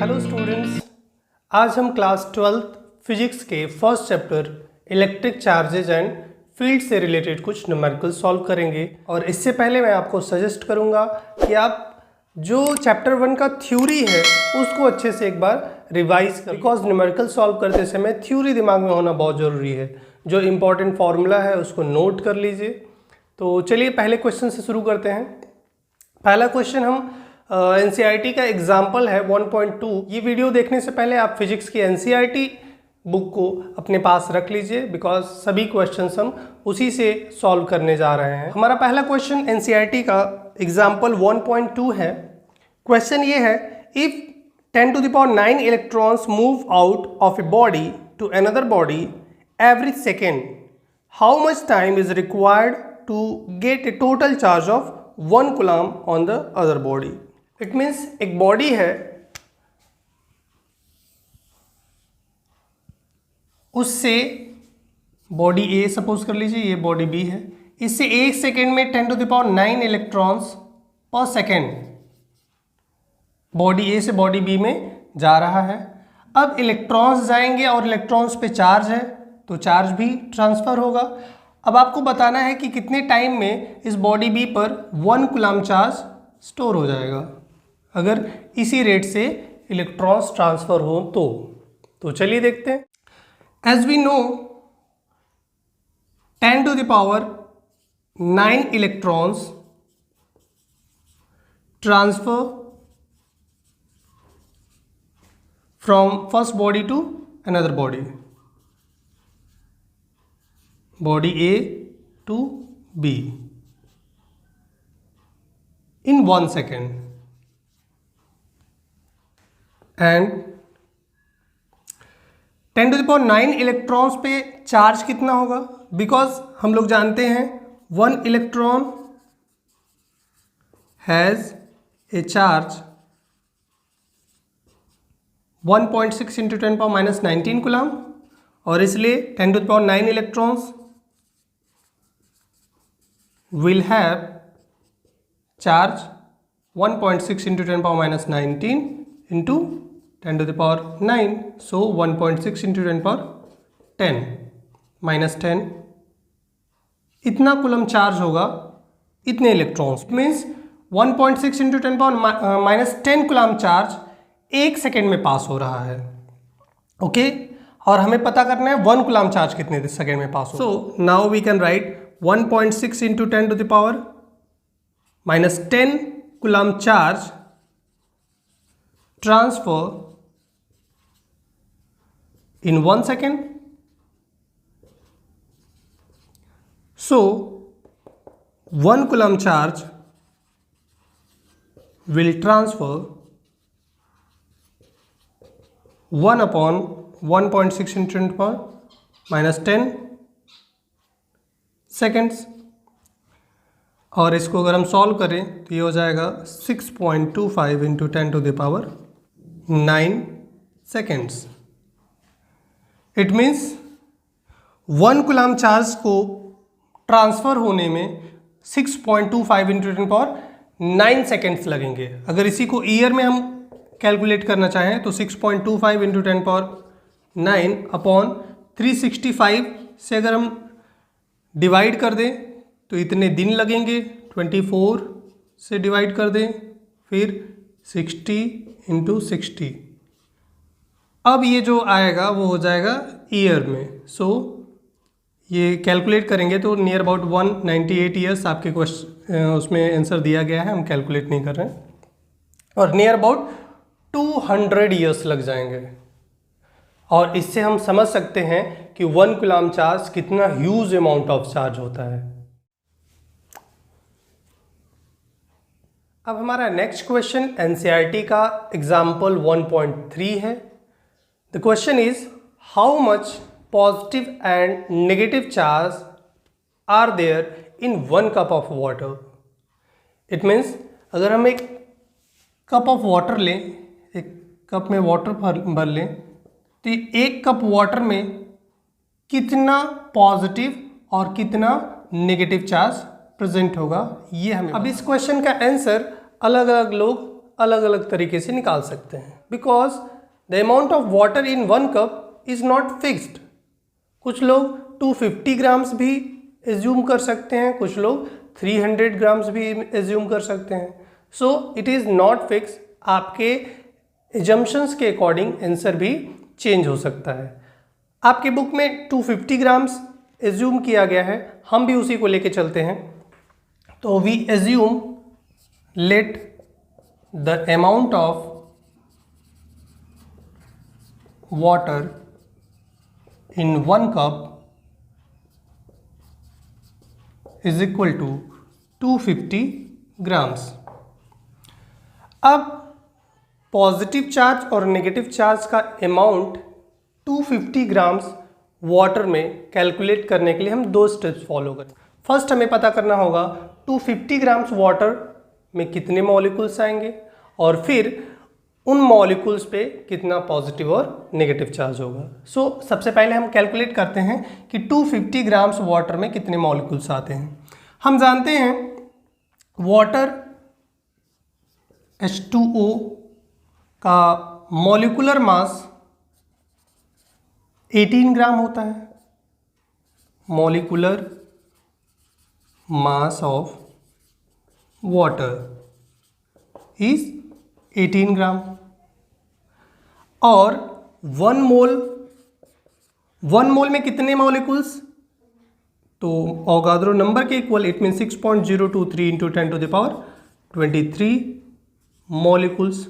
Hello students, आज हम class 12th physics के first chapter electric charges and field से रिलेटेड कुछ न्यूमेरिकल सॉल्व करेंगे। और इससे पहले मैं आपको सजेस्ट करूंगा कि आप जो चैप्टर 1 का थ्योरी है उसको अच्छे से एक बार रिवाइज करें, बिकॉज न्यूमेरिकल सॉल्व करते समय थ्योरी दिमाग में होना बहुत ज़रूरी है। जो इम्पोर्टेंट फार्मूला है उसको नोट कर लीजिए। तो चलिए पहले क्वेश्चन से शुरू करते हैं। पहला क्वेश्चन हम एनसीईआरटी का एग्जाम्पल है 1.2। ये वीडियो देखने से पहले आप फिजिक्स की एनसीईआरटी बुक को अपने पास रख लीजिए, बिकॉज सभी क्वेश्चंस हम उसी से सॉल्व करने जा रहे हैं। हमारा पहला क्वेश्चन एनसीईआरटी का एग्जाम्पल 1.2 है। क्वेश्चन ये है, if 10⁹ electrons move out of a body to another body every second, how much time is required to get a total charge of 1 coulomb on the other body. It means एक body है, उससे body A suppose कर लीजिए, ये body B है, इससे 1 second में 10⁹ electrons पर सेकेंड बॉडी ए से बॉडी बी में जा रहा है। अब इलेक्ट्रॉन्स जाएंगे और इलेक्ट्रॉन्स पे चार्ज है तो चार्ज भी ट्रांसफर होगा। अब आपको बताना है कि कितने टाइम में इस बॉडी बी पर 1 कूलम चार्ज स्टोर हो जाएगा अगर इसी रेट से इलेक्ट्रॉन्स ट्रांसफर हो तो चलिए देखते हैं। As we know 10⁹ electrons transfer from first body to another body A to B in 1 second, and 10⁹ electrons पे चार्ज कितना होगा, बिकॉज हम लोग जानते हैं 1 electron has a charge 1.6 × 10⁻⁹ coulomb, और इसलिए 10⁹ electrons will have charge 1.6 × 10⁻⁹ into 10⁹, so 1.6 × 10⁻10 इतना कूलम चार्ज होगा इतने electrons. Means 1.6 × 10⁻⁻10 coulomb charge 1 second में पास हो रहा है। ओके, और हमें पता करना है 1 कूलम चार्ज कितने सेकेंड में पास हो। So now we can write 1.6 × 10⁻⁻10 coulomb charge transfer in 1 second. So 1 coulomb charge will transfer 1/1.6 × 10⁻10 seconds, और इसको अगर हम सॉल्व करें तो ये हो जाएगा 6.25 × 10⁹ seconds. It means 1 coulomb charge को ट्रांसफ़र होने में 6.25 × 10⁹ सेकेंड्स लगेंगे। अगर इसी को ईयर में हम कैलकुलेट करना चाहें तो 6.25 × 10⁻9/365 से अगर हम डिवाइड कर दें तो इतने दिन लगेंगे। 24 से डिवाइड कर दें, फिर 60 × 60। अब ये जो आएगा वो हो जाएगा ईयर में। सो ये कैलकुलेट करेंगे तो नियर अबाउट 198 ईयर्स आपके क्वेश्चन उसमें आंसर दिया गया है, हम कैलकुलेट नहीं कर रहे हैं, और नियर अबाउट 200 ईयर्स लग जाएंगे। और इससे हम समझ सकते हैं कि 1 कूलम चार्ज कितना ह्यूज अमाउंट ऑफ चार्ज होता है। अब हमारा नेक्स्ट क्वेश्चन एनसीईआरटी का एग्जाम्पल 1.3 है। The question is, how much positive and negative charge are there in 1 cup of water. It means अगर हम एक कप ऑफ वाटर लें, एक कप में वाटर भर लें, तो 1 कप वाटर में कितना पॉजिटिव और कितना नेगेटिव चार्ज प्रेजेंट होगा, ये हमें। अब इस क्वेश्चन का आंसर अलग अलग लोग अलग अलग तरीके से निकाल सकते हैं, because the amount of water in 1 cup is not fixed. कुछ लोग 250 ग्राम्स भी एज्यूम कर सकते हैं, कुछ लोग 300 ग्राम्स भी एज्यूम कर सकते हैं। So it is not fix, आपके एजम्पशंस के अकॉर्डिंग आंसर भी चेंज हो सकता है। आपके बुक में 250 ग्राम्स एज्यूम किया गया है, हम भी उसी को लेके चलते हैं। तो we assume let the amount of water in 1 cup is equal to 250 grams। अब पॉजिटिव चार्ज और नेगेटिव चार्ज का अमाउंट 250 ग्राम्स वाटर में कैलकुलेट करने के लिए हम 2 स्टेप्स फॉलो करें। फर्स्ट हमें पता करना होगा 250 ग्राम्स वाटर में कितने मॉलिक्यूल्स आएंगे और फिर उन मॉलिक्यूल्स पे कितना पॉजिटिव और नेगेटिव चार्ज होगा। सो सबसे पहले हम कैलकुलेट करते हैं कि 250 ग्राम्स वाटर में कितने मॉलिक्यूल्स आते हैं। हम जानते हैं वाटर H2O का मॉलिक्यूलर मास 18 ग्राम होता है। Molecular mass of water is 18 gram और 1 मोल में कितने मॉलिक्यूल्स, तो ऑगाद्रो नंबर के equal, it mean 6.023 into 10 to the power 23 molecules.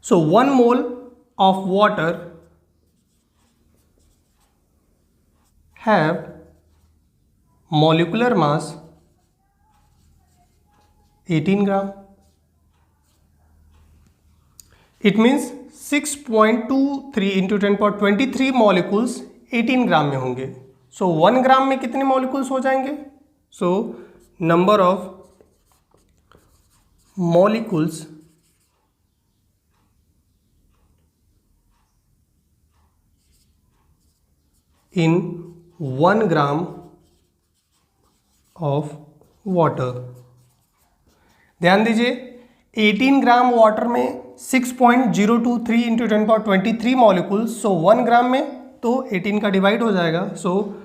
So 1 mole of water have molecular mass 18 gram. It means 6.23 into 10 power 23 molecules 18 gram में होंगे। सो 1 gram में कितने molecules हो जाएंगे, so number of molecules in 1 gram of water. ध्यान दीजिए 18 gram water में 6.023 into 10 power 23 molecules, so 1 gram में तो 18 का डिवाइड हो जाएगा, so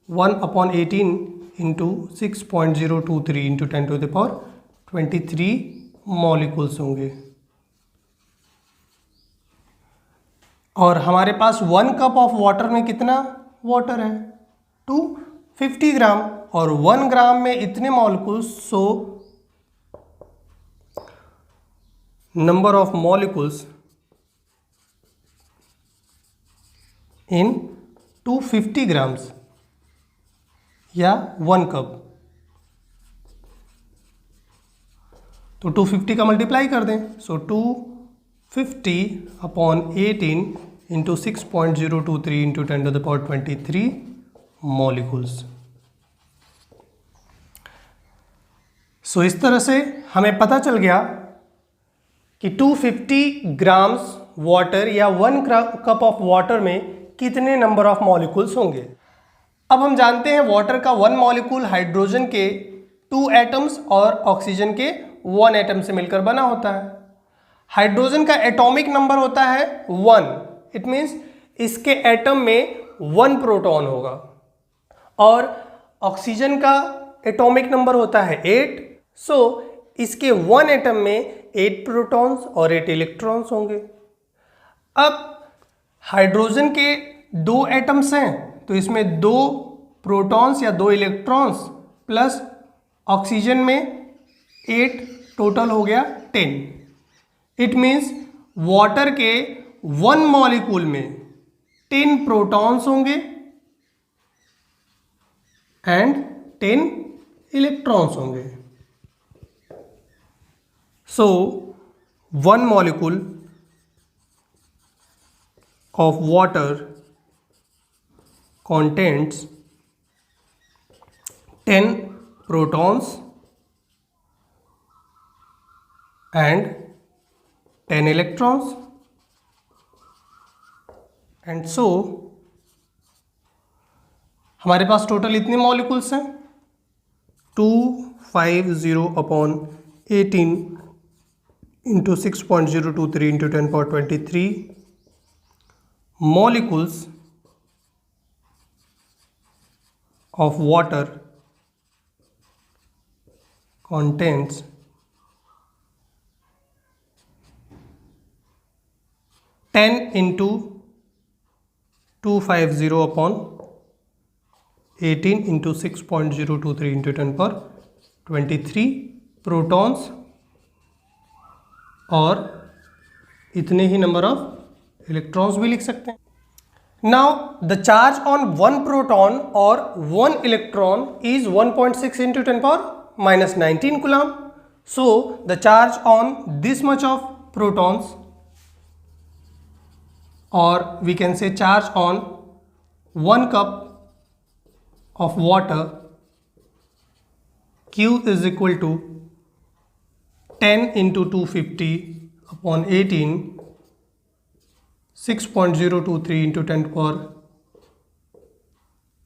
1/18 into 6.023 into 10 to the power 23 molecules होंगे। और हमारे पास 1 कप ऑफ वाटर में कितना वाटर है, 250 ग्राम और 1 ग्राम में इतने molecules, so number of molecules in 250 grams या 1 कप। तो 250 का मल्टीप्लाई कर दें, so 250/18 into 6.023 into 10 to the power 23 molecules. So इस तरह से हमें पता चल गया कि 250 ग्राम्स वाटर या 1 कप ऑफ वाटर में कितने नंबर ऑफ मॉलिक्यूल्स होंगे। अब हम जानते हैं वाटर का 1 मॉलिक्यूल हाइड्रोजन के 2 एटम्स और ऑक्सीजन के 1 एटम से मिलकर बना होता है। हाइड्रोजन का एटॉमिक नंबर होता है 1, इट मीन्स इसके एटम में 1 प्रोटॉन होगा और ऑक्सीजन का एटॉमिक नंबर होता है 8, सो इसके 1 एटम में 8 प्रोटॉन्स और 8 इलेक्ट्रॉन्स होंगे। अब हाइड्रोजन के 2 एटम्स हैं तो इसमें 2 प्रोटॉन्स या 2 इलेक्ट्रॉन्स प्लस ऑक्सीजन में 8, टोटल हो गया 10। इट मीन्स वाटर के 1 मॉलिक्यूल में 10 प्रोटॉन्स होंगे एंड 10 इलेक्ट्रॉन्स होंगे। So 1 molecule of water contains 10 protons and 10 electrons, and so हमारे पास टोटल इतने मॉलिक्यूल्स हैं 250/18 into 6.023 into 10 power 23 molecules of water contains 10 into 250 upon 18 into 6.023 into 10 power 23 protons और इतने ही number of electrons भी लिख सकते हैं. Now the charge on one proton और one electron is 1.6 into 10 power -19 coulomb. So the charge on this much of protons or we can say charge on 1 cup of water Q is equal to 10 into 250 upon 18 6.023 into 10 power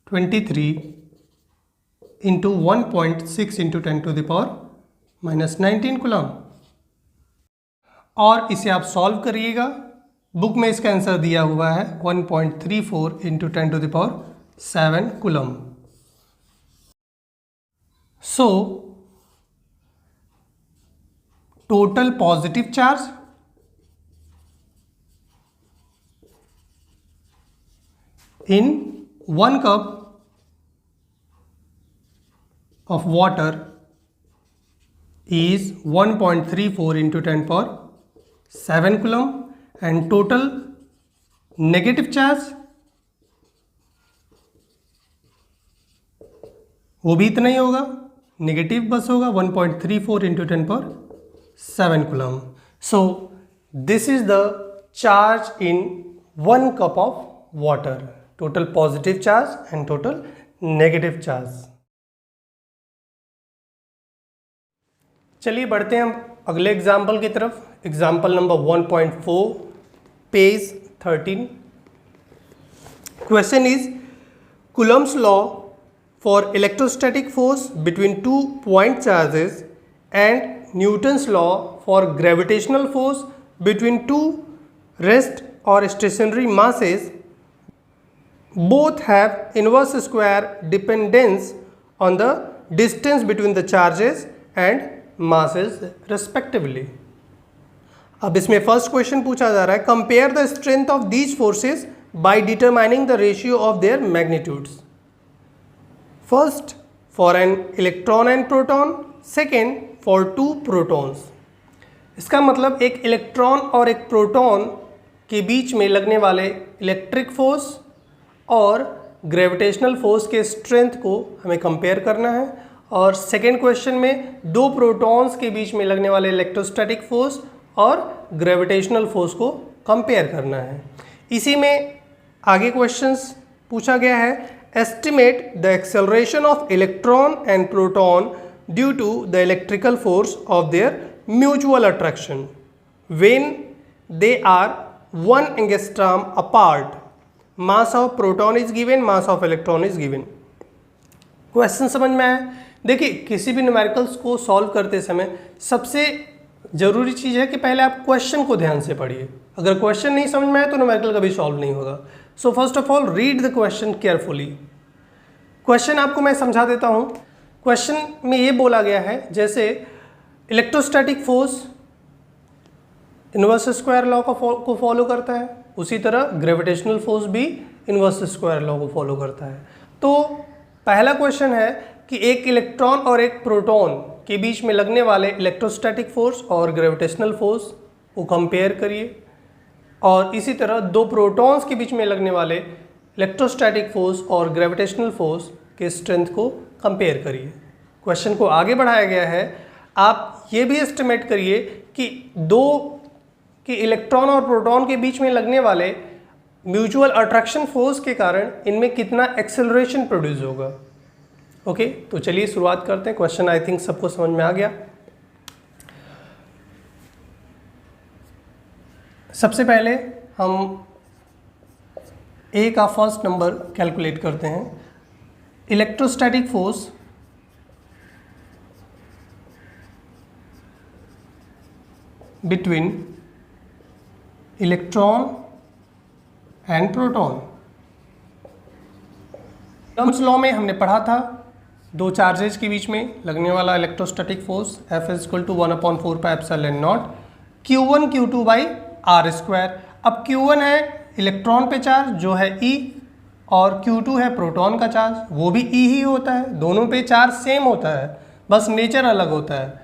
23 into 1.6 into 10 to the power -19 coulomb. और इसे आप solve करिएगा. Book में इसका answer दिया हुआ है 1.34 into 10 to the power 7 coulomb. So total positive charge in 1 cup of water is 1.34 into 10 power 7 coulomb and total negative charge वो भी इतना ही होगा, नेगेटिव बस होगा 1.34 into 10 power 7 coulomb. So this is the charge in 1 cup of water. Total positive charge and total negative charge. चलिए बढ़ते हैं हम अगले एग्जाम्पल की तरफ. Example number 1.4 page 13. Question is Coulomb's law for electrostatic force between 2 point charges and Newton's law for gravitational force between 2 rest or stationary masses both have inverse square dependence on the distance between the charges and masses respectively. अब इसमें first question पूछा जा रहा है, compare the strength of these forces by determining the ratio of their magnitudes. First for an electron and proton, second for 2 protons. इसका मतलब एक electron और एक प्रोटॉन के बीच में लगने वाले इलेक्ट्रिक फोर्स और ग्रेविटेशनल फोर्स के स्ट्रेंथ को हमें कंपेयर करना है. और सेकेंड क्वेश्चन में 2 प्रोटॉन्स के बीच में लगने वाले इलेक्ट्रोस्टैटिक फोर्स और ग्रेविटेशनल फोर्स को कंपेयर करना है. इसी में आगे क्वेश्चंस पूछा गया है, estimate the acceleration of electron and proton due to the electrical force of their mutual attraction when they are 1 angstrom apart. Mass of proton is given, mass of electron is given. Question समझ में आया. देखिए किसी भी numericals को solve करते समय सबसे जरूरी चीज़ है कि पहले आप क्वेश्चन को ध्यान से पढ़िए. अगर क्वेश्चन नहीं समझ में आए तो न्यूमेरिकल कभी सॉल्व नहीं होगा. सो first of all read the question carefully. Question आपको मैं समझा देता हूँ. क्वेश्चन में ये बोला गया है जैसे electrostatic force inverse square law को फॉलो करता है, उसी तरह ग्रेविटेशनल फोर्स भी इनवर्स स्क्वायर लॉ को फॉलो करता है. तो पहला क्वेश्चन है कि एक इलेक्ट्रॉन और एक प्रोटॉन के बीच में लगने वाले इलेक्ट्रोस्टैटिक फोर्स और ग्रेविटेशनल फोर्स को कंपेयर करिए, और इसी तरह 2 प्रोटॉन्स के बीच में लगने वाले इलेक्ट्रोस्टैटिक फोर्स और ग्रेविटेशनल फोर्स के स्ट्रेंथ को कंपेयर करिए. क्वेश्चन को आगे बढ़ाया गया है, आप ये भी एस्टिमेट करिए कि 2 के इलेक्ट्रॉन और प्रोटॉन के बीच में लगने वाले म्यूचुअल अट्रैक्शन फोर्स के कारण इनमें कितना एक्सेलरेशन प्रोड्यूस होगा. ओके, तो चलिए शुरुआत करते हैं. क्वेश्चन आई थिंक सबको समझ में आ गया. सबसे पहले हम ए का फर्स्ट नंबर कैलकुलेट करते हैं. Electrostatic force between electron and proton. Coulomb's law में हमने पढ़ा था दो चार्जेज के बीच में लगने वाला electrostatic force F is equal to 1/4πε0 Q1 Q2 by R square. अब Q1 है इलेक्ट्रॉन पे चार्ज जो है E, और Q2 है प्रोटॉन का चार्ज, वो भी E ही होता है। दोनों पे चार्ज सेम होता है, बस नेचर अलग होता है।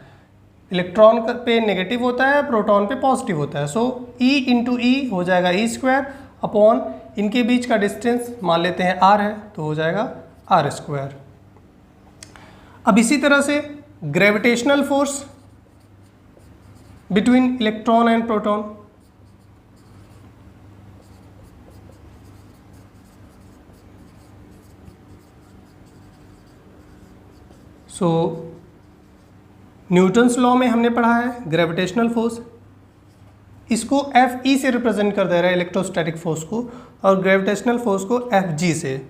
इलेक्ट्रॉन पे नेगेटिव होता है, प्रोटॉन पे पॉजिटिव होता है। सो E इंटू E हो जाएगा E स्क्वायर अपॉन इनके बीच का डिस्टेंस मान लेते हैं R है तो हो जाएगा R स्क्वायर। अब इसी तरह से gravitational force between electron and proton. So Newton's law में हमने पढ़ा है ग्रेविटेशनल फोर्स, इसको Fe से रिप्रेजेंट कर दे रहा है इलेक्ट्रोस्टैटिक फोर्स को, और ग्रेविटेशनल फोर्स को Fg से।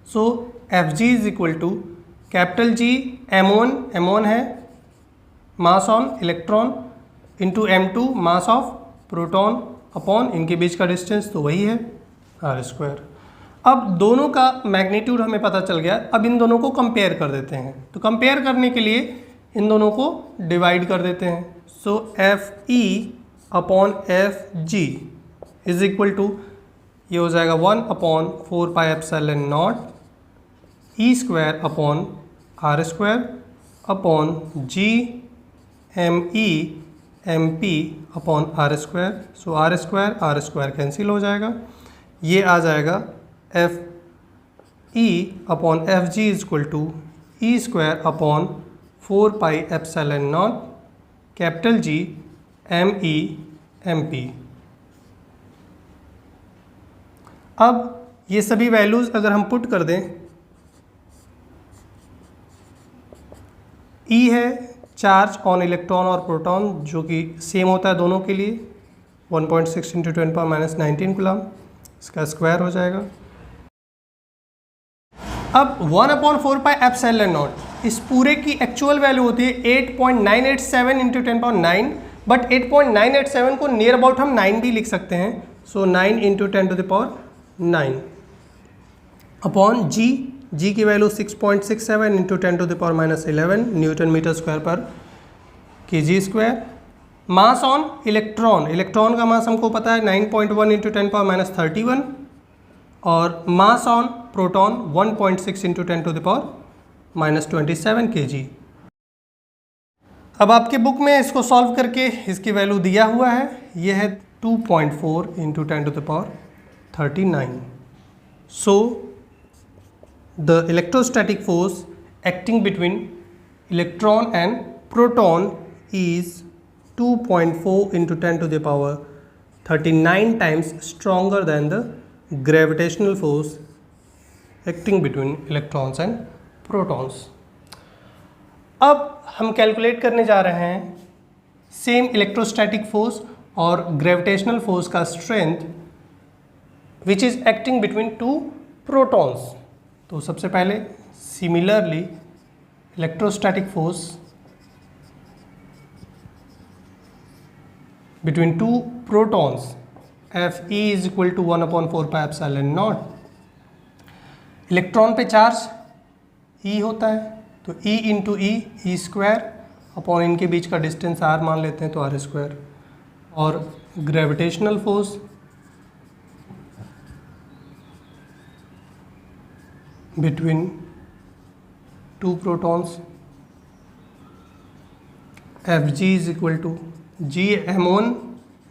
So Fg is equal to capital G m1 है mass on electron into m2 mass of proton upon इनके बीच का डिस्टेंस तो वही है R स्क्वायर। अब दोनों का मैग्नीट्यूड हमें पता चल गया, अब इन दोनों को कंपेयर कर देते हैं। तो कंपेयर करने के लिए इन दोनों को डिवाइड कर देते हैं। So Fe upon Fg is equal to ये हो जाएगा 1/4πε0 E square upon R square upon G me mp upon R square. So R square cancel हो जाएगा, ये आ जाएगा Fe upon Fg is equal to E square upon 4πε0 capital G me mp। अब ये सभी वैल्यूज़ अगर हम पुट कर दें, E है चार्ज ऑन इलेक्ट्रॉन और प्रोटॉन जो कि सेम होता है दोनों के लिए 1.6 × 10⁻⁹ कूलम, इसका स्क्वायर हो जाएगा। अब 1/4πε0 इस पूरे की एक्चुअल वैल्यू होती है 8.987 × 10⁻⁹, बट 8.987 को नियर अबाउट हम 9 भी लिख सकते हैं। सो 9 × 10⁹ अपॉन जी की value 6.67 × 10⁻11 newton metre square per kg square. Mass on electron का मास हमको पता है 9.1 × 10⁻31 और मास ऑन प्रोटॉन 1.6 × 10⁻27 kg। अब आपके बुक में इसको सॉल्व करके इसकी वैल्यू दिया हुआ है, ये है 2.4 × 10⁻39। सो the electrostatic force acting between electron and proton is 2.4 × 10⁻39 times stronger than the gravitational force acting between electrons and protons। अब हम कैलकुलेट करने जा रहे हैं सेम इलेक्ट्रोस्टैटिक फोर्स और ग्रेविटेशनल फोर्स का strength which is acting between two protons. तो सबसे पहले similarly electrostatic force between two protons Fe is equal to 1/4πε0। Electron पे चार्ज E होता है तो E into E square upon इनके बीच का डिस्टेंस R मान लेते हैं तो R स्क्वायर। और gravitational force between two protons Fg is equal to G m1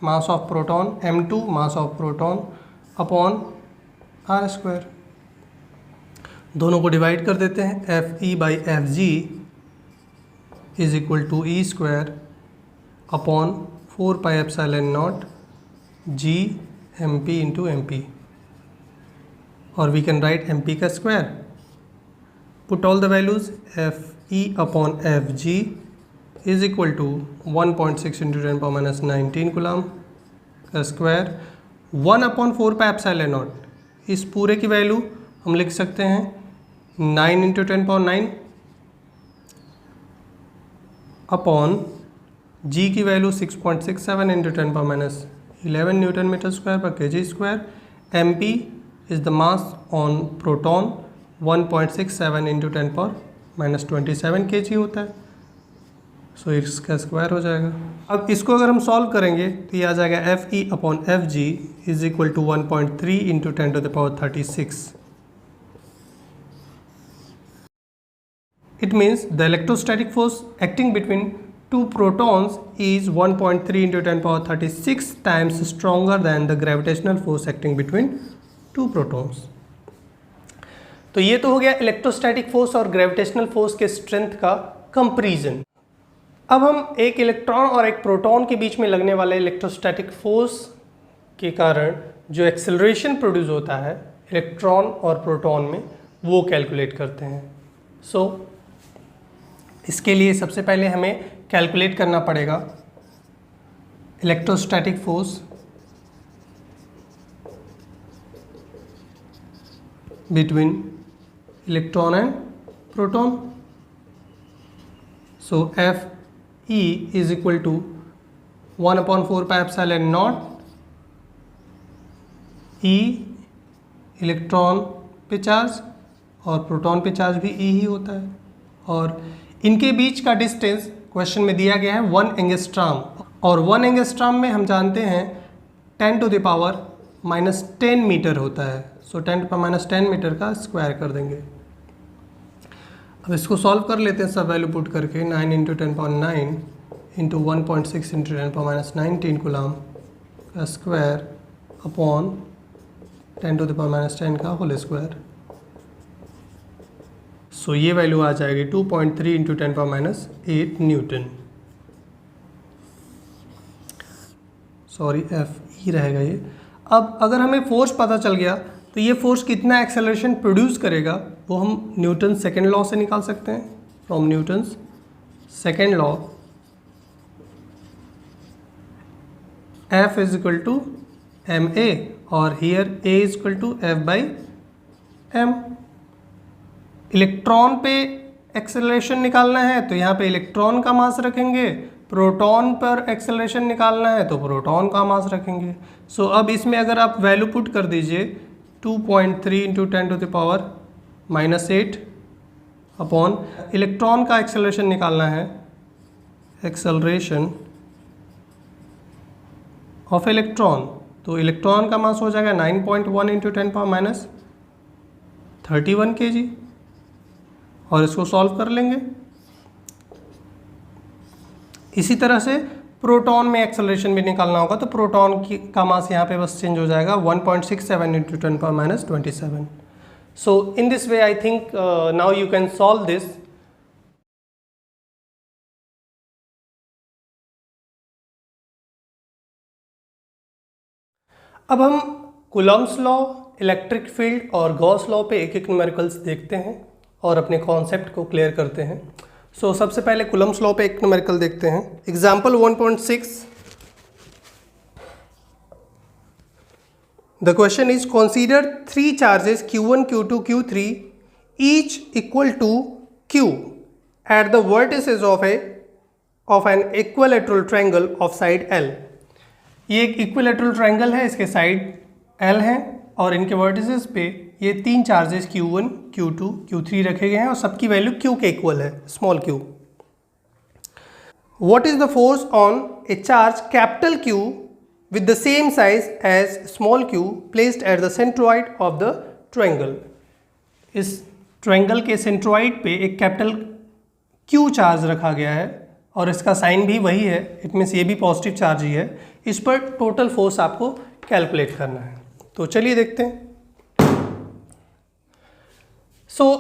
mass of proton m2 mass of proton upon R square. दोनों को डिवाइड कर देते हैं, Fe by Fg is equal to E square upon 4πε0 G mp into mp, और we can write mp का square. Put all the values Fe upon Fg is equal to 1.6 × 10⁻19 coulomb का square 1/4πε0। इस पूरे की value हम लिख सकते हैं 9 × 10⁻9 अपॉन जी की value 6.67 into 10⁻11 newton metre square per kg square, mp is the mass on proton 1.67 into 10⁻27 kg होता है। सो इसका स्क्वायर हो जाएगा। अब इसको अगर हम सॉल्व करेंगे तो ये आ जाएगा Fe/Fg is equal to 1.3 into 10⁻36। It means the electrostatic force acting between two protons is 1.3 into 10⁻36 times stronger than the gravitational force acting between two protons. तो ये तो हो गया इलेक्ट्रोस्टैटिक फोर्स और ग्रेविटेशनल फोर्स के स्ट्रेंथ का comparison. अब हम एक इलेक्ट्रॉन और एक प्रोटॉन के बीच में लगने वाले इलेक्ट्रोस्टैटिक फोर्स के कारण जो एक्सेलरेशन प्रोड्यूस होता है इलेक्ट्रॉन और प्रोटॉन में वो कैलकुलेट करते हैं। सो इसके लिए सबसे पहले हमें कैलकुलेट करना पड़ेगा electrostatic force between electron and proton. So Fe is equal to 1/4 pi epsilon naught E electron पे चार्ज और प्रोटॉन पे चार्ज भी E ही होता है, और इनके बीच का डिस्टेंस क्वेश्चन में दिया गया है 1 एंगस्ट्रॉम, और 1 एंगस्ट्रॉम में हम जानते हैं 10⁻⁻10 मीटर होता है। सो 10⁻10 मीटर का स्क्वायर कर देंगे। अब इसको सॉल्व कर लेते हैं सब वैल्यू पुट करके। 9 इंटू 10⁻9 इंटू 1.6 इंटू 10⁻19 कूलम का स्क्वायर अपॉन 10⁻10 का होल स्क्वायर। सो ये वैल्यू आ जाएगी 2.3 इंटू 10⁻8 न्यूटन। सॉरी Fe रहेगा ये। अब अगर हमें फोर्स पता चल गया तो ये फोर्स कितना एक्सेलरेशन प्रोड्यूस करेगा वो हम न्यूटन सेकेंड लॉ से निकाल सकते हैं। From Newton's second law F is equal to ma और here A is equal to F/m। Electron पे एक्सेलरेशन निकालना है तो यहाँ पे इलेक्ट्रॉन का मास रखेंगे, प्रोटॉन पर एक्सेलरेशन निकालना है तो प्रोटॉन का मास रखेंगे। सो अब इसमें अगर आप वैल्यू पुट कर दीजिए 2.3 इंटू 10⁻8 अपॉन इलेक्ट्रॉन का एक्सेलरेशन निकालना है, एक्सेलरेशन ऑफ इलेक्ट्रॉन, तो इलेक्ट्रॉन का मास हो जाएगा 9.1 इंटू 10⁻31 kg, और इसको सॉल्व कर लेंगे। इसी तरह से प्रोटॉन में एक्सेलरेशन भी निकालना होगा तो प्रोटॉन का मास यहाँ पे बस चेंज हो जाएगा 1.67 into 10⁻27। So in this way I think now you can solve this. अब हम कूलम्ब्स लॉ, इलेक्ट्रिक फील्ड और गॉस लॉ पे एक एक न्यूमेरिकल्स देखते हैं और अपने कॉन्सेप्ट को क्लियर करते हैं। सो सबसे पहले कूलम्ब्स लॉ पे एक न्यूमेरिकल देखते हैं। Example 1.6। The question is consider 3 charges Q1, Q2, Q3 each equal to Q at the vertices of an equilateral triangle of side L। ये एक इक्विलैटरल ट्रायंगल है, इसके साइड L है और इनके वर्टिसेस पे ये 3 चार्जेस Q1, Q2, Q3 रखे गए हैं और सबकी वैल्यू Q के इक्वल है, small q। What is the force on a charge capital Q with the same size as small q placed at the centroid of the triangle? इस triangle के centroid पे एक कैपिटल Q चार्ज रखा गया है और इसका साइन भी वही है, इट मीन्स ये भी पॉजिटिव चार्ज ही है। इस पर टोटल फोर्स आपको कैलकुलेट करना है, तो चलिए देखते हैं।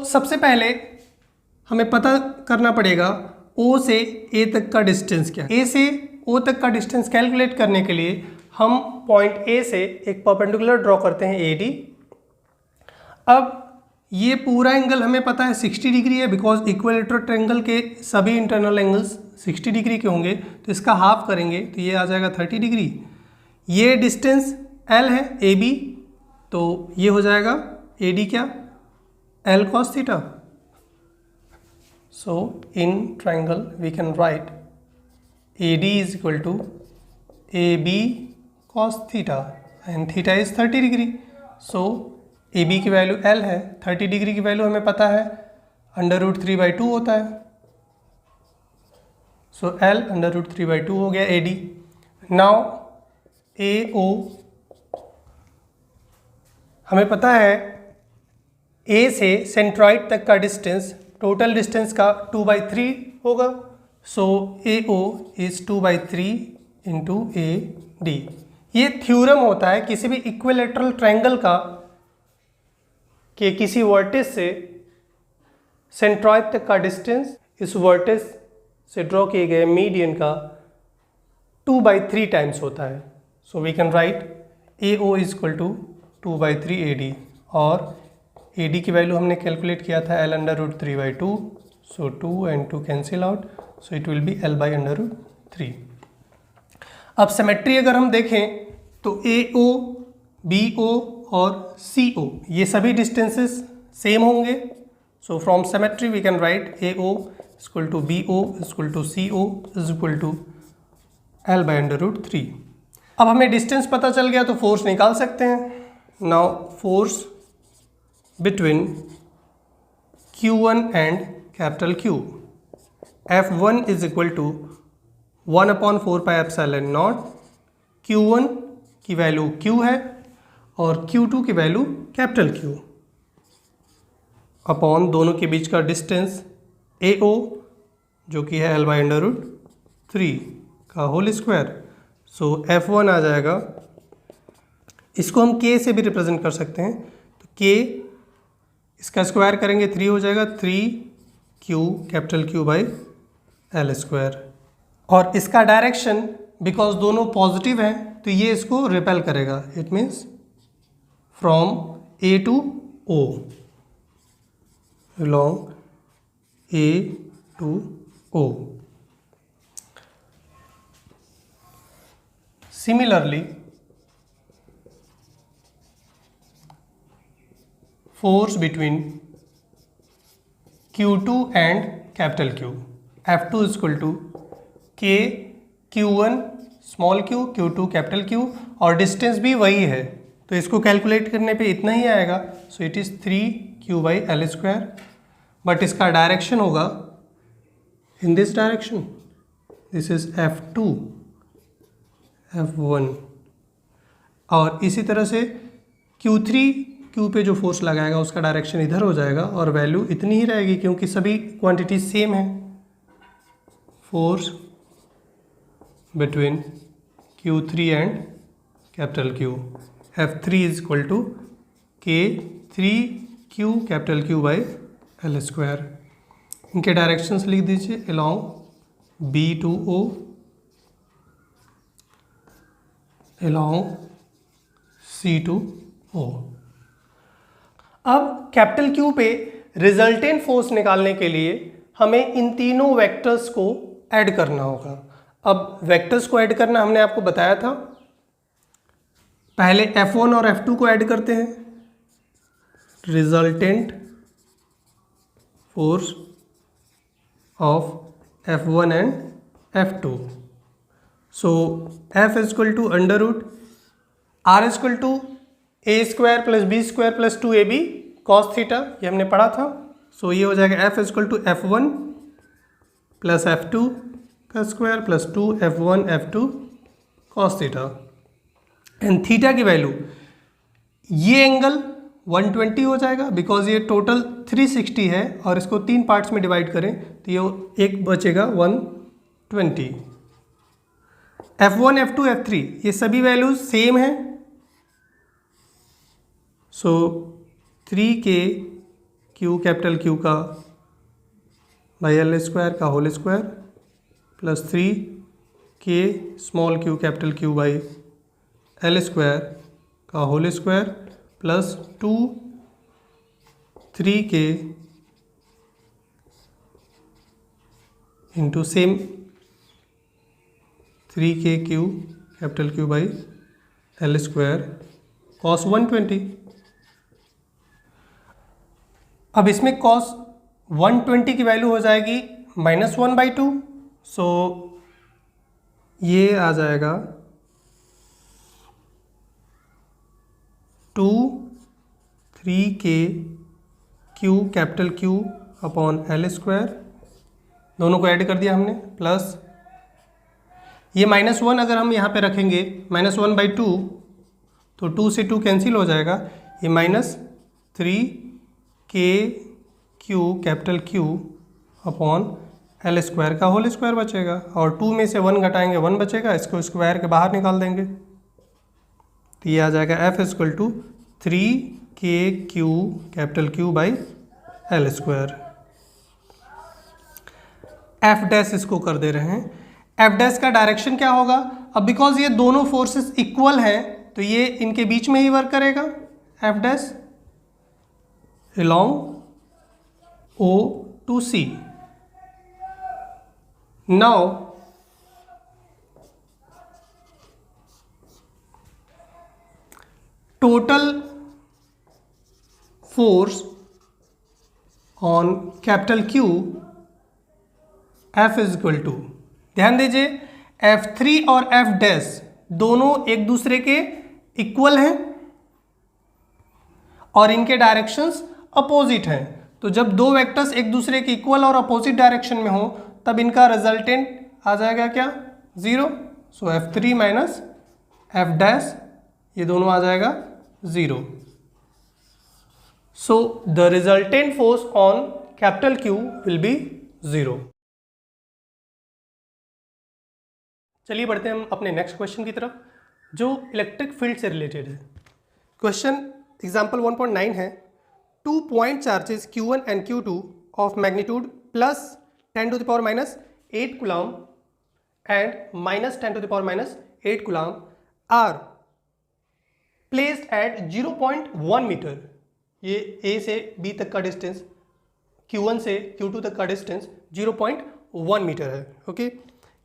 सबसे पहले हमें पता करना पड़ेगा O से A तक का डिस्टेंस क्या है। A से O तक का डिस्टेंस कैलकुलेट करने के लिए हम पॉइंट A से एक परपेंडिकुलर ड्रॉ करते हैं AD। अब ये पूरा एंगल हमें पता है 60 डिग्री है, बिकॉज इक्विलैटरल ट्रायंगल के सभी इंटरनल एंगल्स 60 डिग्री के होंगे, तो इसका हाफ करेंगे तो ये आ जाएगा 30 डिग्री। ये डिस्टेंस L है AB, तो ये हो जाएगा AD क्या, L cos theta. So in triangle we can write A D is equal to A B cos theta and theta is 30 degree. So A B की वैल्यू एल है, 30 degree की value हमें पता है √3/2 होता है। सो एल √3/2 हो गया ए डी। नाउ ए ओ हमें पता है ए से सेंट्रॉइड तक का डिस्टेंस, टोटल डिस्टेंस का 2/3 होगा। So A O is 2/3 into A D. ये थ्योरम होता है किसी भी इक्विलेटरल ट्रायंगल का कि किसी वर्टेक्स से सेंट्रॉइड तक का डिस्टेंस इस वर्टेक्स से ड्रॉ किए गए मीडियन का 2/3 टाइम्स होता है। So we can write A O is equal to 2/3 A D, और ए डी की वैल्यू हमने कैलकुलेट किया था L √3/2। So 2 and 2 cancel out, so it will be L by √3। अब सिमेट्री अगर हम देखें तो ए ओ, बी ओ और सी ओ ये सभी डिस्टेंसेस सेम होंगे। So from symmetry we can write A O is equal to B O is equal to C O is equal to L by √3। अब हमें डिस्टेंस पता चल गया तो फोर्स निकाल सकते हैं। Now force between Q1 and capital Q, F1 is equal to 1/4πε0। Q1 की वैल्यू Q है और Q2 की वैल्यू कैपिटल Q अपॉन दोनों के बीच का डिस्टेंस AO जो कि है L बाई √3 का होल स्क्वायर। सो F1 आ जाएगा, इसको हम K से भी रिप्रेजेंट कर सकते हैं। तो K इसका स्क्वायर करेंगे 3 हो जाएगा, 3Q capital Q by L square. और इसका डायरेक्शन बिकॉज दोनों पॉजिटिव हैं तो ये इसको रिपेल करेगा। It means from A to O, along A to O. Similarly, force between Q2 and capital Q, F2 is equal to K Q1 small q, Q2 capital Q, और distance भी वही है तो इसको कैलकुलेट करने पे इतना ही आएगा। So it is 3Q by L square, but इसका डायरेक्शन होगा in this direction. This is F2 F1, और इसी तरह से Q3 Q पे जो फोर्स लगाएगा उसका डायरेक्शन इधर हो जाएगा और वैल्यू इतनी ही रहेगी क्योंकि सभी क्वांटिटी सेम है। Force between Q3 and capital Q, F3 is equal to K3Q capital Q by L square. इनके डायरेक्शंस लिख दीजिए, along B to O, along C to O। अब कैपिटल Q पे रिजल्टेंट फोर्स निकालने के लिए हमें इन तीनों वेक्टर्स को ऐड करना होगा। अब वेक्टर्स को ऐड करना हमने आपको बताया था, पहले F1 और F2 को ऐड करते हैं। Resultant force of F1 and F2, so F is equal to under root R is equal to A square plus B square plus 2AB cos theta, ये हमने पढ़ा था। सो ये हो जाएगा F is equal to F1 plus F2 का square plus 2F1 F2 cos theta, and theta की वैल्यू ये एंगल 120 हो जाएगा बिकॉज ये टोटल 360 है और इसको 3 पार्ट्स में डिवाइड करें तो ये एक बचेगा 120। F1 F2 F3 ये सभी वैल्यूज सेम है। So 3K Q capital Q का बाई L स्क्वायर का whole square plus 3K small Q capital Q by L square का whole square plus 3K into same 3K Q capital Q by L square cos 120। अब इसमें cos 120 की value हो जाएगी -1/2। सो ये आ जाएगा 2 3k Q capital Q upon L square, दोनों को ऐड कर दिया हमने, प्लस ये -1 अगर हम यहाँ पे रखेंगे -1/2 तो 2 से 2 कैंसिल हो जाएगा, ये -3k Q capital Q upon L square का होल स्क्वायर बचेगा, और 2 में से 1 घटाएंगे 1 बचेगा, इसको स्क्वायर के बाहर निकाल देंगे तो ये आ जाएगा F = 3k Q capital Q by L square. F dash इसको कर दे रहे हैं। F डैश का डायरेक्शन क्या होगा? अब बिकॉज ये दोनों फोर्सेस इक्वल हैं तो ये इनके बीच में ही वर्क करेगा। F dash along O to C। Now total force on capital Q F = ध्यान दीजिए F3 और F डैश दोनों एक दूसरे के इक्वल हैं और इनके डायरेक्शंस अपोजिट हैं। तो जब दो वेक्टर्स एक दूसरे के इक्वल और अपोजिट डायरेक्शन में हो तब इनका रिजल्टेंट आ जाएगा क्या? 0। सो F3 माइनस F डैश ये दोनों आ जाएगा 0। So the resultant force on capital Q will be 0। चलिए बढ़ते हैं हम अपने नेक्स्ट क्वेश्चन की तरफ जो इलेक्ट्रिक फील्ड से रिलेटेड है। क्वेश्चन एग्जाम्पल 1.9 है, 2 point charges Q1 and Q2 of magnitude +10⁻⁸ coulomb and -10⁻⁸ coulomb are placed at 0.1 metre. ये A से B तक का डिस्टेंस, Q1 से Q2 तक का डिस्टेंस 0.1 मीटर है। Okay,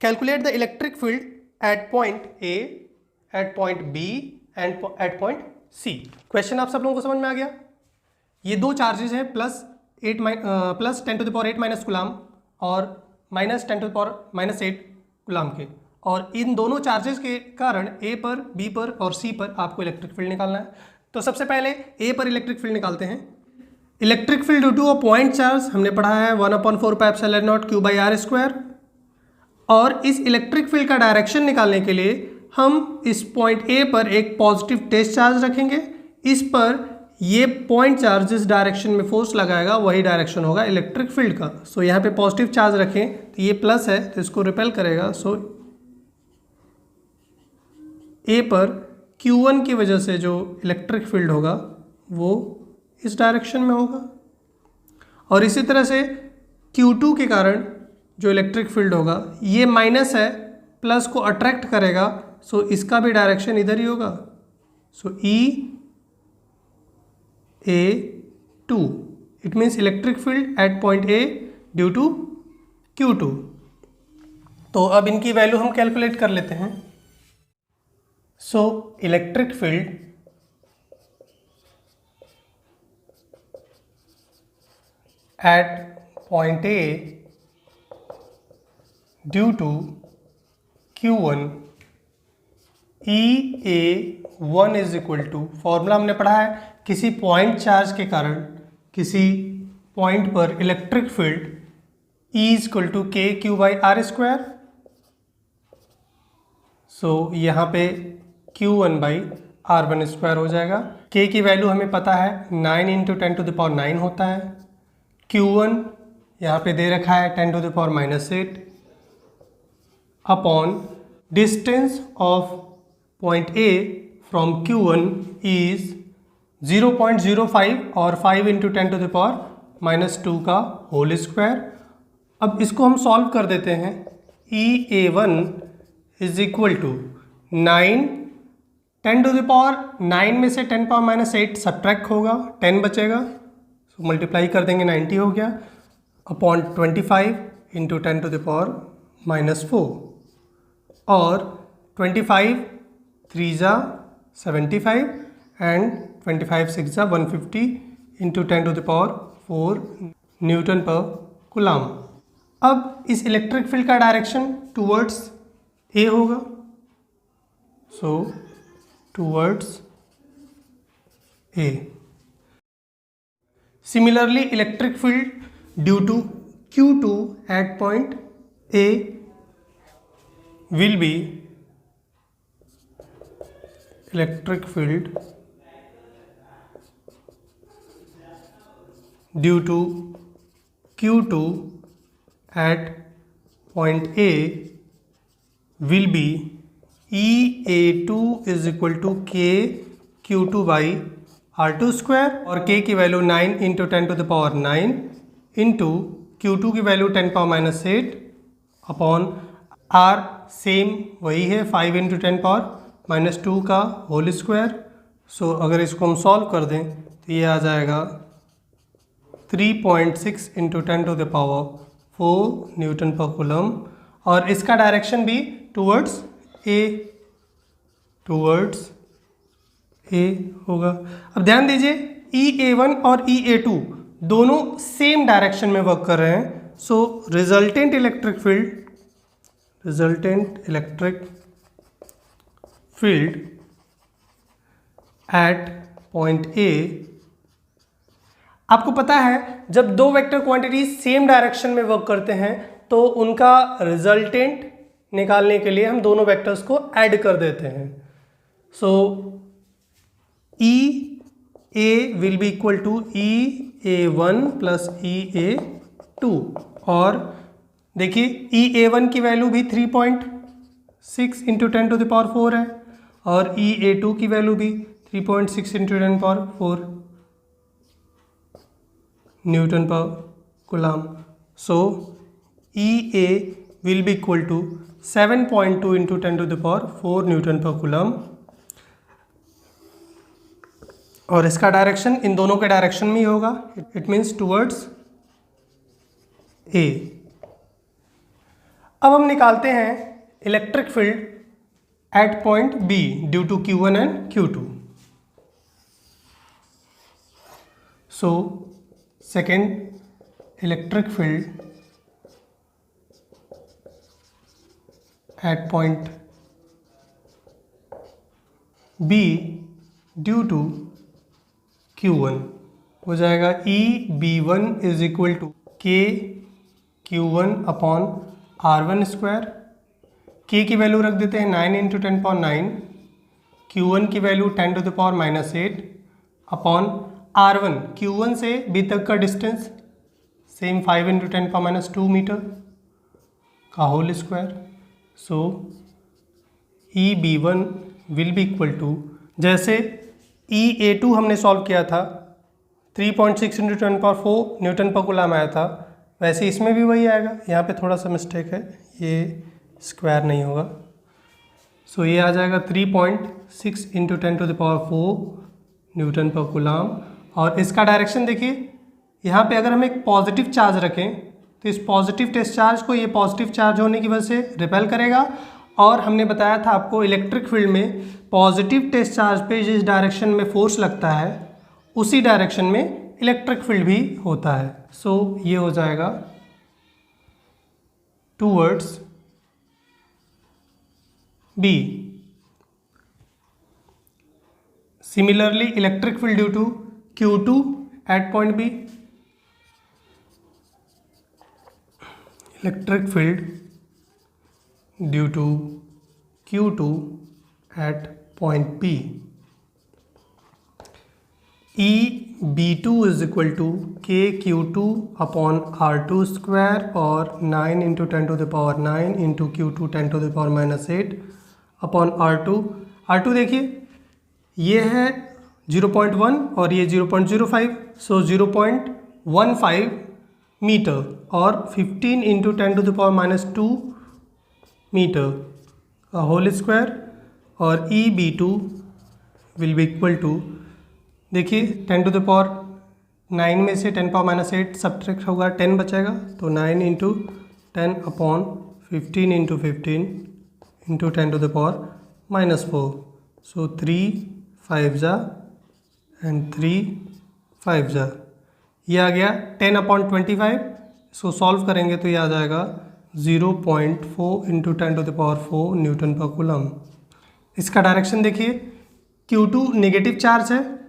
calculate the electric field at point A, at point B and at point C। Question आप सब लोगों को समझ में आ गया? ये दो चार्जेस हैं +10⁸ कूलम और -10⁸ कूलम के, और इन दोनों चार्जेस के कारण A पर, B पर और C पर आपको इलेक्ट्रिक फील्ड निकालना है। तो सबसे पहले A पर इलेक्ट्रिक फील्ड निकालते हैं। Electric field due to a point charge हमने पढ़ा है 1/4πε0 Q/r²। और इस इलेक्ट्रिक फील्ड का डायरेक्शन निकालने के लिए हम इस पॉइंट A पर एक पॉजिटिव टेस्ट चार्ज रखेंगे। इस पर ये पॉइंट चार्ज जिस डायरेक्शन में फोर्स लगाएगा वही डायरेक्शन होगा इलेक्ट्रिक फील्ड का। सो यहाँ पे पॉजिटिव चार्ज रखें तो ये प्लस है तो इसको रिपेल करेगा। सो A पर Q1 की वजह से जो इलेक्ट्रिक फील्ड होगा वो इस डायरेक्शन में होगा, और इसी तरह से Q2 के कारण जो इलेक्ट्रिक फील्ड होगा ये माइनस है, प्लस को अट्रैक्ट करेगा, सो इसका भी डायरेक्शन इधर ही होगा। So EA2 it means electric field at point A due to Q2। तो अब इनकी वैल्यू हम कैलकुलेट कर लेते हैं। So electric field at point A due to Q1 EA1 is equal to, formula हमने पढ़ा है, किसी पॉइंट चार्ज के कारण किसी पॉइंट पर इलेक्ट्रिक फील्ड E = KQ/r²। सो यहाँ पे Q1/r1² हो जाएगा। K की वैल्यू हमें पता है 9 × 10⁹ होता है। Q1 यहाँ पे दे रखा है 10⁻⁸ upon distance of point A from Q1 is 0.05 और 5 × 10⁻⁻² का होल स्क्वायर। अब इसको हम सॉल्व कर देते हैं। EA1 इज इक्वल टू 9, 10⁻⁹ में से 10⁻⁸ सब्ट्रैक्ट होगा, 10 बचेगा, सो मल्टीप्लाई कर देंगे 90 हो गया, अपॉन 25 × 10⁻⁻4, और 25 3 = 75 एंड 25 6 = 150 × 10⁴ न्यूटन पर कूलम। अब इस इलेक्ट्रिक फील्ड का डायरेक्शन टूवर्ड्स ए होगा, so towards a. Similarly, electric field due to Q2 at point A will be electric field due to Q2 at point A will be EA2 is equal to K Q2 by R2 square, और K की value 9 into 10 to the power 9 into Q2 की value 10 power minus 8 upon R same वही है 5 into 10 power minus 2 का whole square. सो अगर इसको हम solve कर दें तो ये आ जाएगा 3.6 into 10 to the power 4 newton per coulomb, और इसका डायरेक्शन भी टूवर्ड्स ए होगा। अब ध्यान दीजिए EA1 और EA2 दोनों सेम डायरेक्शन में वर्क कर रहे हैं, so resultant electric field at point A, आपको पता है जब दो वेक्टर क्वांटिटीज सेम डायरेक्शन में वर्क करते हैं तो उनका रिजल्टेंट निकालने के लिए हम दोनों वेक्टर्स को ऐड कर देते हैं। सो EA will be equal to EA1 plus EA2, और देखिए EA1 की वैल्यू भी 3.6 इंटू 10 टू द पावर 4 है, और EA2 की वैल्यू भी 3.6 into 10 power 4 newton per coulomb. So EA will be equal to 7.2 into 10 to the power 4 newton per coulomb, और इसका डायरेक्शन इन दोनों के डायरेक्शन में ही होगा, इट मीन्स टूवर्ड्स ए। अब हम निकालते हैं electric field at point B due to Q1 and Q2। So second electric field at point B due to Q1 हो जाएगा EB1 is equal to K Q1 upon R1 square. K की value रख देते हैं 9 into 10 power 9, Q1 की value 10 to the power minus 8 upon R1, Q1 से B तक का distance same 5 into 10 power minus 2 metre का whole square. So EB1 will be equal to, जैसे EA2 हमने सॉल्व किया था 3.6 into 10 power 4 newton per coulomb आया था, वैसे इसमें भी वही आएगा। यहाँ पे थोड़ा सा मिस्टेक है, ये स्क्वायर नहीं होगा। सो ये आ जाएगा 3.6 into 10 to the power 4 newton per coulomb, और इसका डायरेक्शन देखिए यहाँ पे अगर हम एक पॉजिटिव चार्ज रखें तो इस पॉजिटिव टेस्ट चार्ज को ये पॉजिटिव चार्ज होने की वजह से रिपेल करेगा, और हमने बताया था आपको इलेक्ट्रिक फील्ड में पॉजिटिव टेस्ट चार्ज पे जिस डायरेक्शन में फोर्स लगता है उसी डायरेक्शन में इलेक्ट्रिक फील्ड भी होता है। सो ये हो जाएगा towards B. Similarly electric field due to Q2 at point B, electric field due to Q2 at point P, EB2 is equal to KQ2 upon R2 square, और 9 into 10 to the power 9 into Q2 10 to the power minus 8 upon R2 देखिए ये है 0.1 और ये 0.05, सो 0.15 metre और 15 into 10 to the power minus 2 metre का whole square, और EB2 will be equal to, देखिए 10 टू द पावर 9 में से 10 पावर माइनस 8 सब्ट्रैक्ट होगा, 10 बचेगा, तो 9 into 10 upon 15 into 15 into 10 to the power minus 4, so 3 5 जा एंड 3 5 जा, ये आ गया 10 अपॉन 25। इसको सॉल्व करेंगे तो ये आ जाएगा 0.4 इंटू 10⁴ न्यूटन पर कूलम। इसका डायरेक्शन देखिए, Q2 नेगेटिव चार्ज है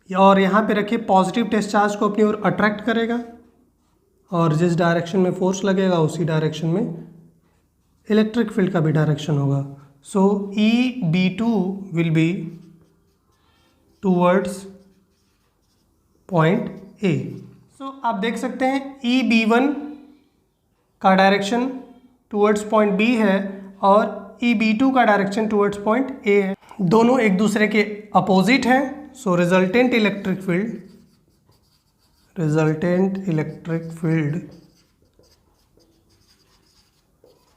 और यहाँ पे रखिए पॉजिटिव टेस्ट चार्ज को अपनी ओर अट्रैक्ट करेगा और जिस डायरेक्शन में फोर्स लगेगा उसी डायरेक्शन में इलेक्ट्रिक फील्ड का भी डायरेक्शन होगा। सो EB2 will be towards point A। सो आप देख सकते हैं EB1 का डायरेक्शन टूवर्ड्स पॉइंट B है और EB2 का डायरेक्शन टूवर्ड्स पॉइंट A है। दोनों एक दूसरे के अपोजिट हैं। So resultant electric field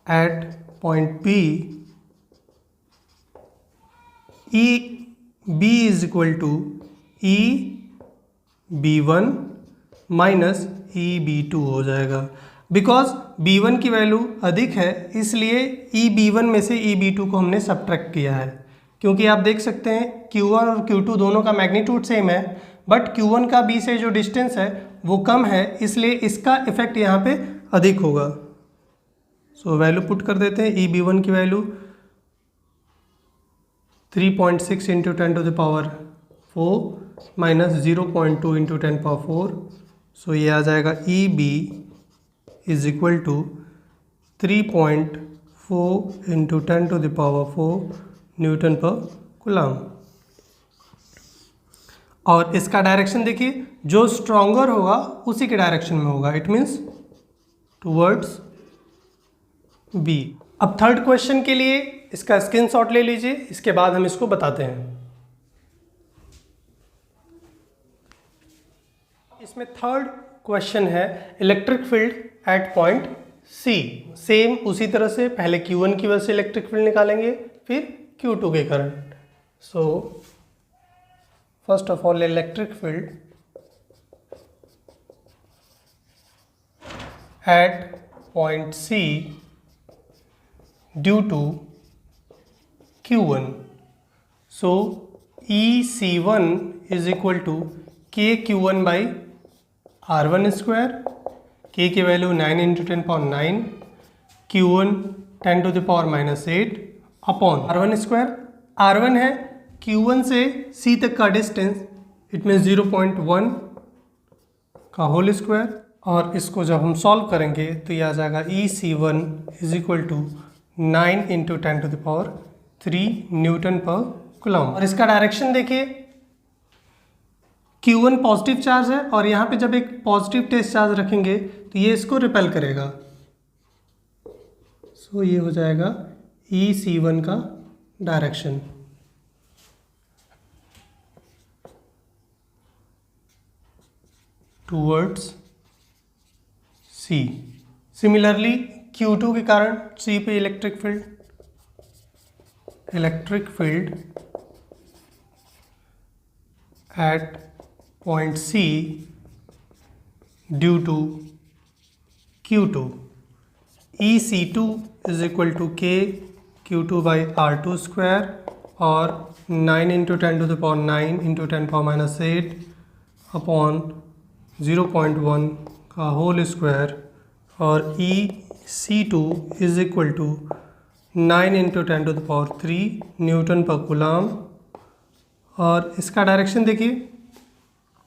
at point P EB is equal to EB1 minus EB2 हो जाएगा। बिकॉज B1 की वैल्यू अधिक है इसलिए EB1 में से EB2 को हमने सब्ट्रैक्ट किया है। क्योंकि आप देख सकते हैं Q1 और Q2 दोनों का मैग्नीट्यूड सेम है बट Q1 का B से जो डिस्टेंस है वो कम है इसलिए इसका इफेक्ट यहाँ पे अधिक होगा। सो वैल्यू पुट कर देते हैं। EB1 की value 3.6 into 10⁴ minus 0.2 into 10⁴। So ये आ जाएगा EB is equal to 3.4 into 10⁴ newton per coulomb. और इसका डायरेक्शन देखिए, जो स्ट्रॉन्गर होगा उसी के डायरेक्शन में होगा, इट मीन्स टूवर्ड्स B। अब थर्ड क्वेश्चन के लिए इसका स्क्रीनशॉट ले लीजिए, इसके बाद हम इसको बताते हैं। इसमें थर्ड क्वेश्चन है electric field at point C। Same उसी तरह से पहले Q1 की वजह से इलेक्ट्रिक फील्ड निकालेंगे फिर Q2 के करंट। सो first of all electric field at point C due to Q1। So EC1 is equal to KQ1 by R1 square. K की value 9 into 10⁹, Q1 10⁻⁻8 upon R1 square. R1 है Q1 से C तक का distance, it means 0.1 का whole square. और इसको जब हम सॉल्व करेंगे तो ये आ जाएगा EC1 is equal to 9 into 10⁻³ newton per coulomb. और इसका डायरेक्शन देखिए, Q1 पॉजिटिव चार्ज है और यहाँ पे जब एक पॉजिटिव टेस्ट चार्ज रखेंगे तो ये इसको रिपेल करेगा। सो ये हो जाएगा EC1 का direction. Towards C। Similarly Q2 के कारण C पे electric field at point C due to Q2। EC2 is equal to KQ2 by R2 square और 9 इंटू 10⁹ इंटू 10⁻⁸ अपॉन 0.1 का होल स्क्वायर। और EC2 is equal to 9 into 10⁻³ newton per coulomb. और इसका direction देखिए,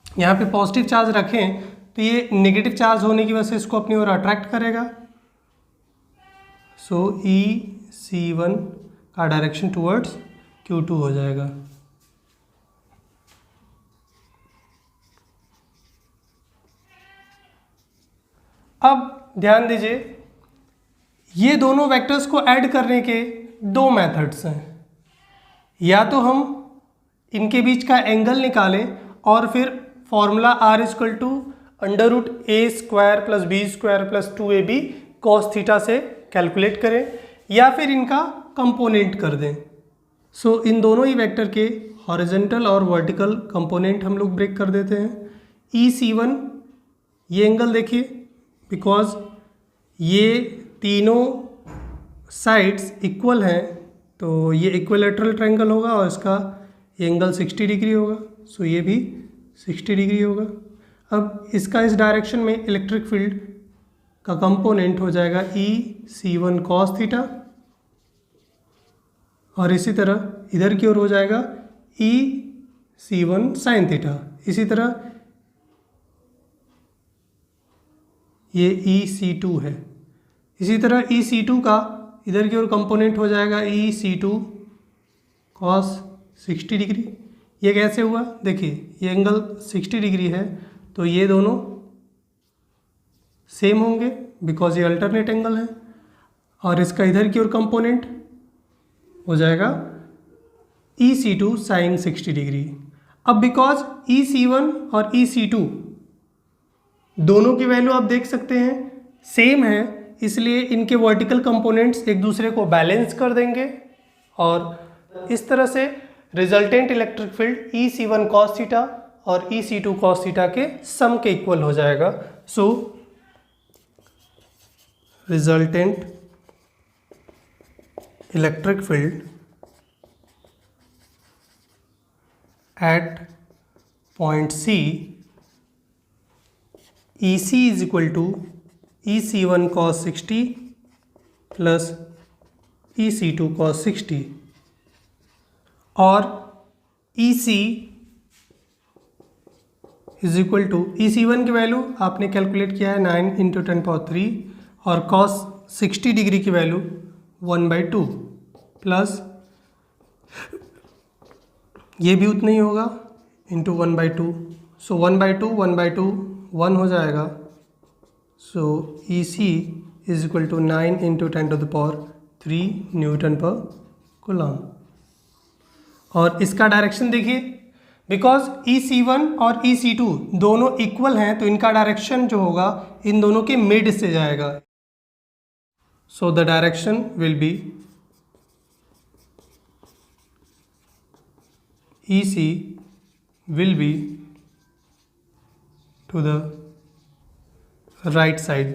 यहाँ पे positive charge रखें तो ये नेगेटिव चार्ज होने की वजह से इसको अपनी ओर अट्रैक्ट करेगा। सो EC1 का डायरेक्शन टूवर्ड्स Q2 हो जाएगा। अब ध्यान दीजिए, ये दोनों वेक्टर्स को ऐड करने के दो मेथड्स हैं। या तो हम इनके बीच का एंगल निकालें और फिर formula R equal to √A² + B² + 2AB cos theta से कैलकुलेट करें या फिर इनका कंपोनेंट कर दें। सो इन दोनों ही वेक्टर के हॉरिजॉन्टल और वर्टिकल कंपोनेंट हम लोग ब्रेक कर देते हैं। EC1 ये एंगल देखिए, बिकॉज ये तीनों साइड्स इक्वल हैं तो ये इक्विलैटरल ट्रायंगल होगा और इसका ये एंगल 60 डिग्री होगा। सो ये भी 60 डिग्री होगा। अब इसका इस डायरेक्शन में इलेक्ट्रिक फील्ड का कंपोनेंट हो जाएगा E(c1 cos थीटा, और इसी तरह इधर की ओर हो जाएगा E(c1 sin थीटा। इसी तरह ये EC2 है। इसी तरह EC2 का इधर की ओर कंपोनेंट हो जाएगा EC2 cos 60 डिग्री। ये कैसे हुआ? देखिए ये एंगल 60 डिग्री है, तो ये दोनों सेम होंगे बिकॉज ये अल्टरनेट एंगल है। और इसका इधर की ओर कंपोनेंट हो जाएगा EC2 sin 60 डिग्री। अब बिकॉज EC1 और EC2 दोनों की वैल्यू आप देख सकते हैं सेम है, इसलिए इनके वर्टिकल कंपोनेंट्स एक दूसरे को बैलेंस कर देंगे और इस तरह से resultant electric field EC1 cos theta और EC2 cos थीटा के सम के इक्वल हो जाएगा। So resultant electric field at point C EC is equal to EC1 cos 60 plus EC2 cos 60, और EC is equal to EC1 की value आपने calculate किया है 9 × 10³ और cos 60 डिग्री की वैल्यू 1/2 प्लस ये भी उतना ही होगा इंटू 1/2। सो 1/2 1 हो जाएगा। सो EC is equal to 9 × 10³ newton per coulomb. और इसका डायरेक्शन देखिए, बिकॉज EC1 और EC2 दोनों इक्वल हैं तो इनका डायरेक्शन जो होगा इन दोनों के मिड से जाएगा। So the direction will be EC will be to the right side,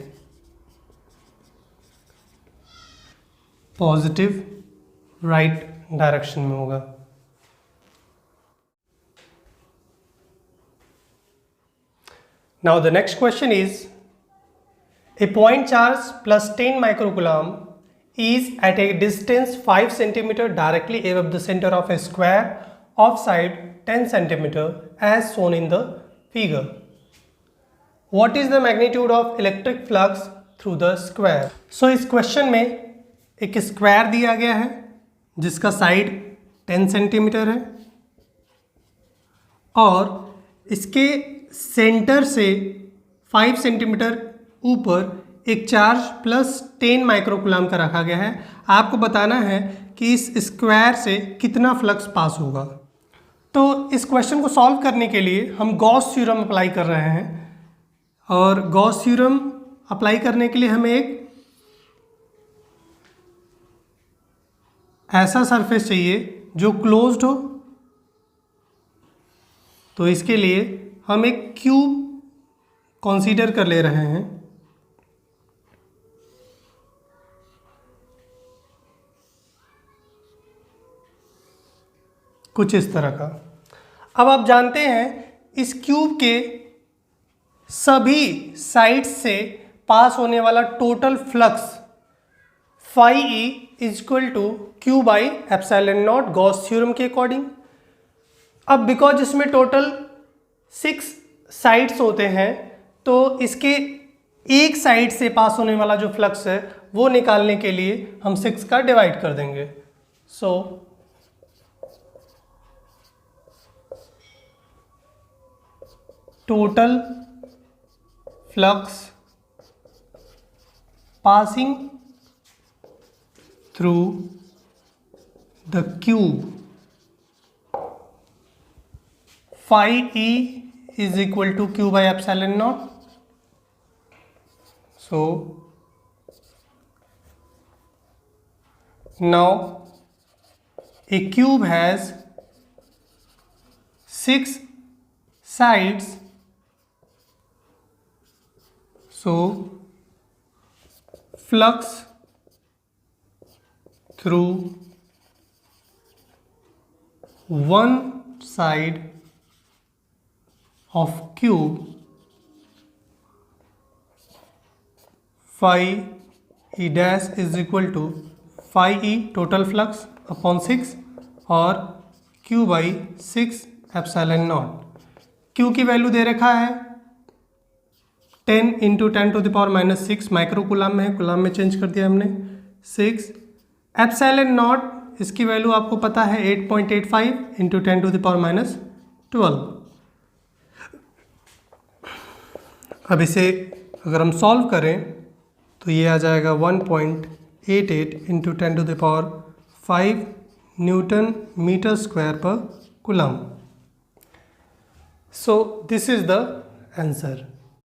positive right direction में होगा। Now the next question is, a point charge plus 10 microcoulomb is at a distance 5 cm directly above the center of a square of side 10 cm as shown in the figure. What is the magnitude of electric flux through the square? So इस question में एक square दिया गया है जिसका side 10 centimetre है और इसके सेंटर से 5 सेंटीमीटर ऊपर एक चार्ज प्लस 10 माइक्रोकूलम का रखा गया है। आपको बताना है कि इस स्क्वायर से कितना फ्लक्स पास होगा। तो इस क्वेश्चन को सॉल्व करने के लिए हम गॉस थ्योरम अप्लाई कर रहे हैं, और गॉस थ्योरम अप्लाई करने के लिए हमें एक ऐसा सरफेस चाहिए जो क्लोज्ड हो। तो इसके लिए हम एक क्यूब कंसीडर कर ले रहे हैं। कुछ इस तरह का। अब आप जानते हैं इस क्यूब के सभी साइड्स से पास होने वाला total flux phi E is equal to Q/ε0 Gauss theorem के अकॉर्डिंग। अब बिकॉज इसमें टोटल 6 साइड्स होते हैं तो इसके एक साइड से पास होने वाला जो फ्लक्स है वो निकालने के लिए हम 6 का डिवाइड कर देंगे। सो total flux passing through the cube phi E is equal to Q/ε0. So now a cube has 6 sides. So flux through one side of cube phi E dash is equal to phi E total flux upon 6 और Q by 6 epsilon naught. Q की value दे रखा है 10 into 10⁻⁻6 micro coulomb में है, coulomb में change कर दिया हमने 6। एप्सिलॉन नॉट इसकी वैल्यू आपको पता है 8.85 इंटू 10⁻12। अब इसे अगर हम सॉल्व करें तो ये आ जाएगा 1.88 इंटू 10⁵ न्यूटन मीटर स्क्वायर पर coulomb. So this is the answer.